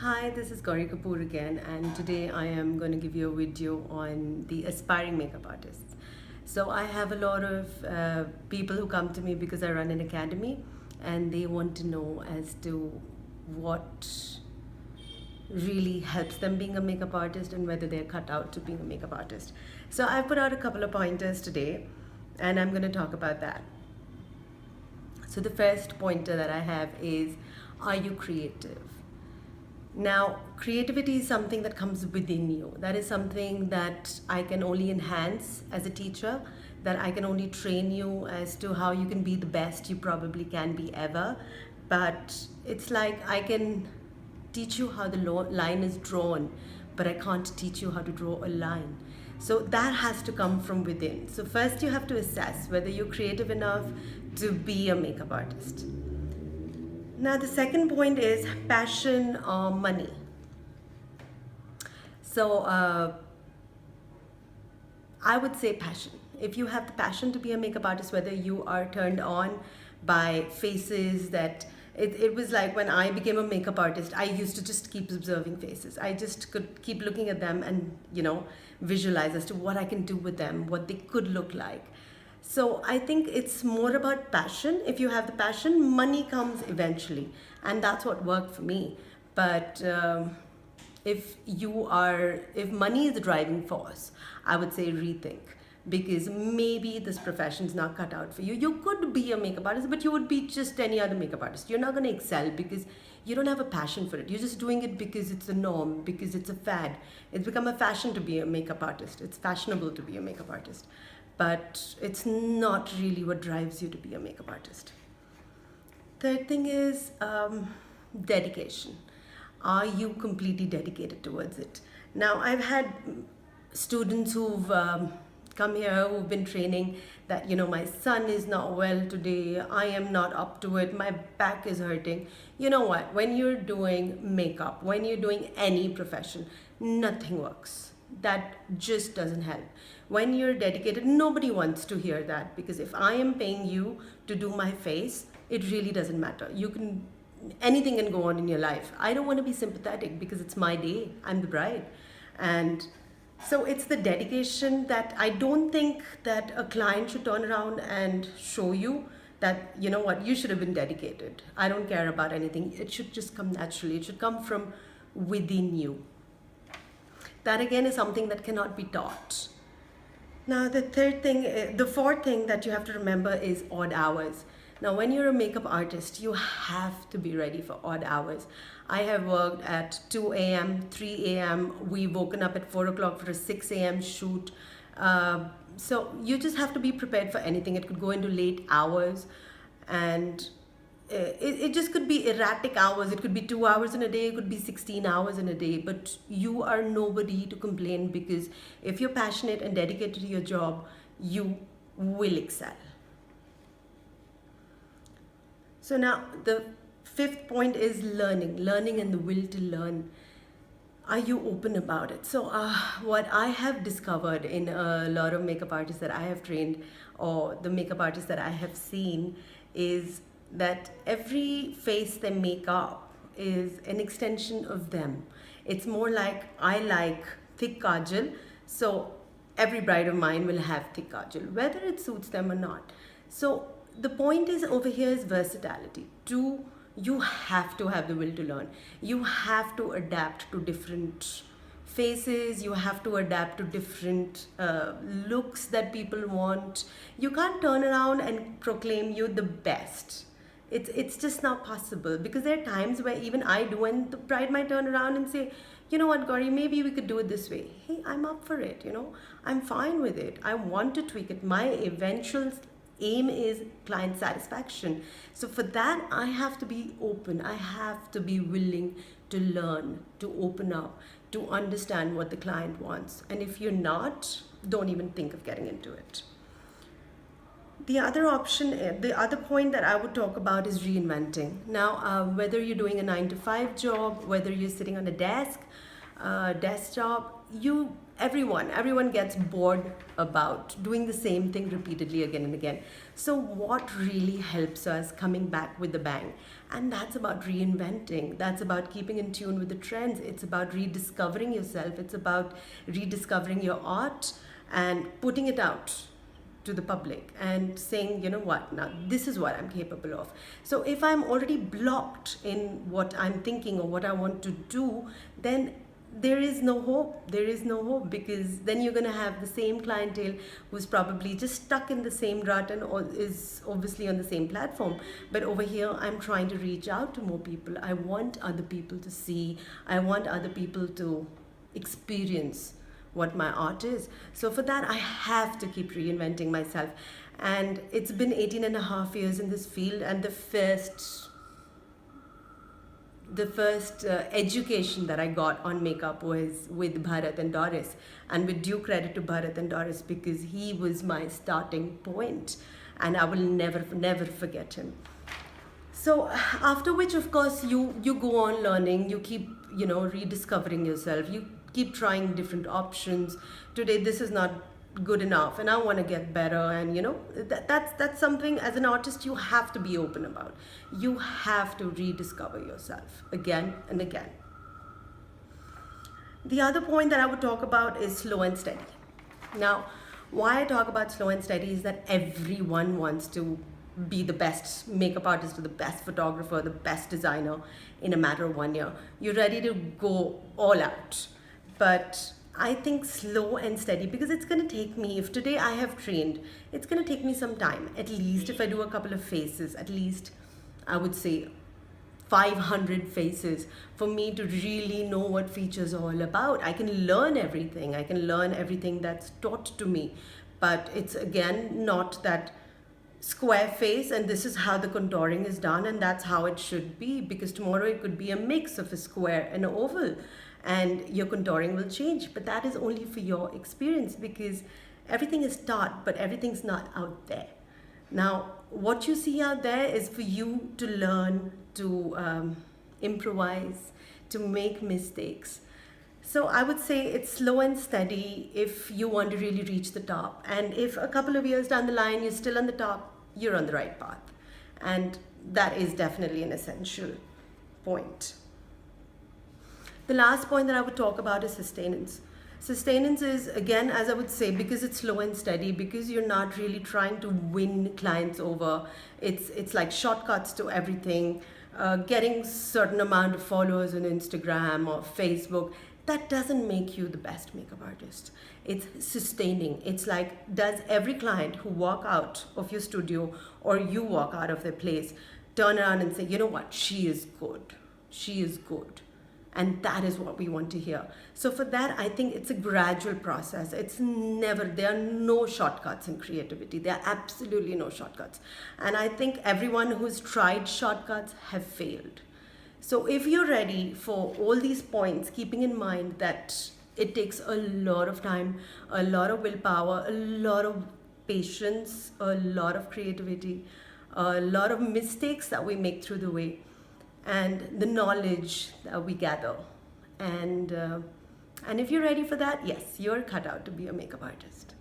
Hi, this is Gauri Kapoor again, and today I am going to give you a video on the aspiring makeup artists. So, I have a lot of people who come to me because I run an academy and they want to know as to what really helps them being a makeup artist and whether they're cut out to being a makeup artist. So, I've put out a couple of pointers today and I'm going to talk about that. So, the first pointer that I have is, are you creative? Now, creativity is something that comes within you. That is something that I can only enhance as a teacher, that I can only train you as to how you can be the best you probably can be ever. But it's like I can teach you how the line is drawn, but I can't teach you how to draw a line. So that has to come from within. So first you have to assess whether you're creative enough to be a makeup artist. Now, the second point is passion or money. So, I would say passion. If you have the passion to be a makeup artist, whether you are turned on by faces that it was like when I became a makeup artist, I used to just keep observing faces. I just could keep looking at them and, visualize as to what I can do with them, what they could look like. So I think it's more about passion. If you have the passion, money comes eventually, and that's what worked for me. But if money is the driving force, I would say rethink, because maybe this profession's not cut out for you. You could be a makeup artist, but you would be just any other makeup artist. You're not going to excel because you don't have a passion for it. You're just doing it because it's a norm, because it's a fad. It's become a fashion to be a makeup artist. It's fashionable to be a makeup artist, but it's not really what drives you to be a makeup artist. Third thing is dedication. Are you completely dedicated towards it? Now, I've had students who've come here who've been training that, my son is not well today, I am not up to it, my back is hurting. You know what? When you're doing makeup, when you're doing any profession, nothing works. That just doesn't help. When you're dedicated, nobody wants to hear that, because if I am paying you to do my face, it really doesn't matter. Anything can go on in your life. I don't want to be sympathetic because it's my day. I'm the bride. And so it's the dedication that I don't think that a client should turn around and show you that, you should have been dedicated. I don't care about anything. It should just come naturally. It should come from within you. That again is something that cannot be taught. Now, the fourth thing that you have to remember is odd hours. Now, when you're a makeup artist, you have to be ready for odd hours. I have worked at 2 a.m., 3 a.m. We've woken up at 4 o'clock for a 6 a.m. shoot. So you just have to be prepared for anything. It could go into late hours, and it just could be erratic hours. It could be 2 hours in a day, it could be 16 hours in a day, but you are nobody to complain, because if you're passionate and dedicated to your job, you will excel. So now the fifth point is learning and the will to learn. Are you open about it? So what I have discovered in a lot of makeup artists that I have trained, or the makeup artists that I have seen, is that every face they make up is an extension of them. It's more like, I like thick kajal, so every bride of mine will have thick kajal, whether it suits them or not. So the point is over here is versatility. You have to have the will to learn. You have to adapt to different faces. You have to adapt to different looks that people want. You can't turn around and proclaim you're the best. It's just not possible, because there are times where even I do, and the bride might turn around and say, you know what, Gauri, maybe we could do it this way. Hey, I'm up for it, I'm fine with it. I want to tweak it. My eventual aim is client satisfaction. So for that, I have to be open. I have to be willing to learn, to open up, to understand what the client wants. And if you're not, don't even think of getting into it. The other point that I would talk about is reinventing. Now, whether you're doing a 9-to-5 job, whether you're sitting on a desk job, everyone gets bored about doing the same thing repeatedly again and again. So what really helps us coming back with the bang? And that's about reinventing. That's about keeping in tune with the trends. It's about rediscovering yourself. It's about rediscovering your art and putting it out to the public and saying, you know what, now this is what I'm capable of. So if I'm already blocked in what I'm thinking or what I want to do, then there is no hope. There is no hope, because then you're going to have the same clientele who's probably just stuck in the same rut and is obviously on the same platform. But over here, I'm trying to reach out to more people. I want other people to see. I want other people to experience what my art is. So for that, I have to keep reinventing myself. And it's been 18 and a half years in this field, and the first education that I got on makeup was with Bharat and Doris, and with due credit to Bharat and Doris, because he was my starting point, and I will never forget him. So after which, of course, you go on learning, you keep, you know, rediscovering yourself, you keep trying different options. Today this is not good enough and I want to get better, and you know, that's something as an artist you have to be open about. You have to rediscover yourself again and again. The other point that I would talk about is slow and steady. Now, why I talk about slow and steady is that everyone wants to be the best makeup artist or the best photographer, the best designer in a matter of 1 year. You're ready to go all out. But I think slow and steady, because it's going to take me, if today I have trained, it's going to take me some time. At least if I do a couple of faces, at least I would say 500 faces for me to really know what features are all about. I can learn everything. I can learn everything that's taught to me. But it's again not that square face and this is how the contouring is done and that's how it should be, because tomorrow it could be a mix of a square and an oval and your contouring will change. But that is only for your experience, because everything is taught but everything's not out there. Now what you see out there is for you to learn, to improvise, to make mistakes. So I would say it's slow and steady if you want to really reach the top. And if a couple of years down the line you're still on the top, you're on the right path. And that is definitely an essential point. The last point that I would talk about is sustenance. Sustenance is, again, as I would say, because it's slow and steady, because you're not really trying to win clients over. It's like shortcuts to everything. Getting certain amount of followers on Instagram or Facebook, that doesn't make you the best makeup artist. It's sustaining. It's like, does every client who walk out of your studio or you walk out of their place turn around and say, you know what, she is good. She is good. And that is what we want to hear. So for that, I think it's a gradual process. It's never, there are no shortcuts in creativity. There are absolutely no shortcuts. And I think everyone who's tried shortcuts have failed. So if you're ready for all these points, keeping in mind that it takes a lot of time, a lot of willpower, a lot of patience, a lot of creativity, a lot of mistakes that we make through the way, and the knowledge that we gather. And if you're ready for that, yes, you're cut out to be a makeup artist.